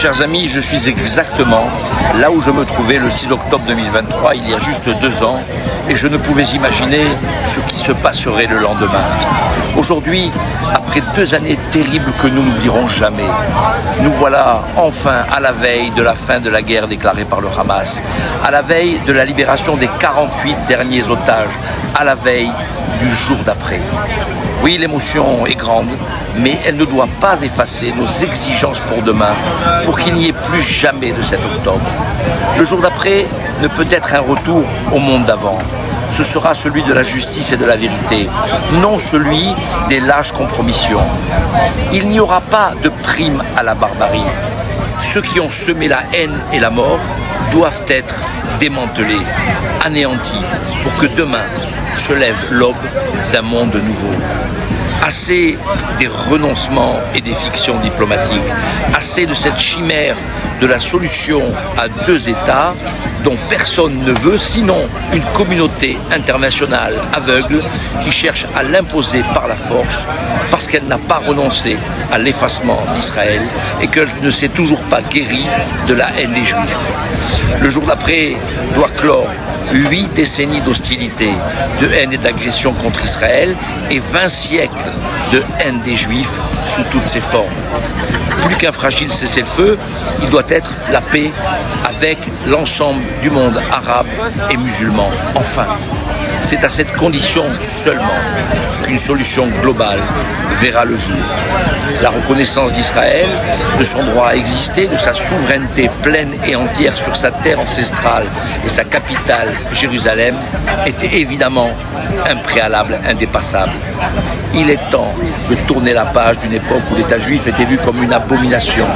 Chers amis, je suis exactement là où je me trouvais le 6 octobre 2023, il y a juste 2 ans, et je ne pouvais imaginer ce qui se passerait le lendemain. Aujourd'hui, après 2 années terribles que nous n'oublierons jamais, nous voilà enfin à la veille de la fin de la guerre déclarée par le Hamas, à la veille de la libération des 48 derniers otages, à la veille du jour d'après. Oui, l'émotion est grande, mais elle ne doit pas effacer nos exigences pour demain, pour qu'il n'y ait plus jamais de cet octobre. Le jour d'après ne peut être un retour au monde d'avant. Ce sera celui de la justice et de la vérité, non celui des lâches compromissions. Il n'y aura pas de prime à la barbarie. Ceux qui ont semé la haine et la mort doivent être démantelés, anéantis, pour que demain se lève l'aube d'un monde nouveau. Assez des renoncements et des fictions diplomatiques, assez de cette chimère de la solution à 2 États dont personne ne veut, sinon une communauté internationale aveugle qui cherche à l'imposer par la force parce qu'elle n'a pas renoncé à l'effacement d'Israël et qu'elle ne s'est toujours pas guérie de la haine des Juifs. Le jour d'après doit clore 8 décennies d'hostilité, de haine et d'agression contre Israël et 20 siècles de haine des Juifs sous toutes ses formes. Plus qu'un fragile cessez-le-feu, il doit être la paix avec l'ensemble du monde arabe et musulman. Enfin, c'est à cette condition seulement qu'une solution globale verra le jour. La reconnaissance d'Israël, de son droit à exister, de sa souveraineté pleine et entière sur sa terre ancestrale et sa capitale, Jérusalem, était évidemment un préalable indépassable. Il est temps de tourner la page d'une époque où l'État juif était vu comme une abomination.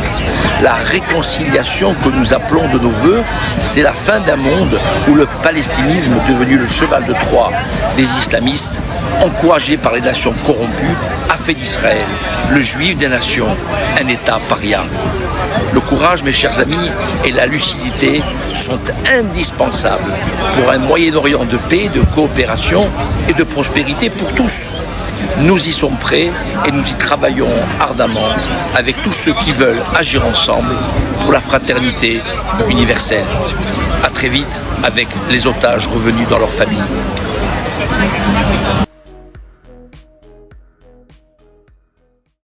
La réconciliation que nous appelons de nos voeux, c'est la fin d'un monde où le palestinisme, devenu le cheval de Troie des islamistes, encouragé par les nations corrompues, a fait d'Israël, le juif des nations, un État paria. Le courage, mes chers amis, et la lucidité sont indispensables pour un Moyen-Orient de paix, de coopération et de prospérité pour tous. Nous y sommes prêts et nous y travaillons ardemment avec tous ceux qui veulent agir ensemble pour la fraternité universelle. À très vite avec les otages revenus dans leur famille.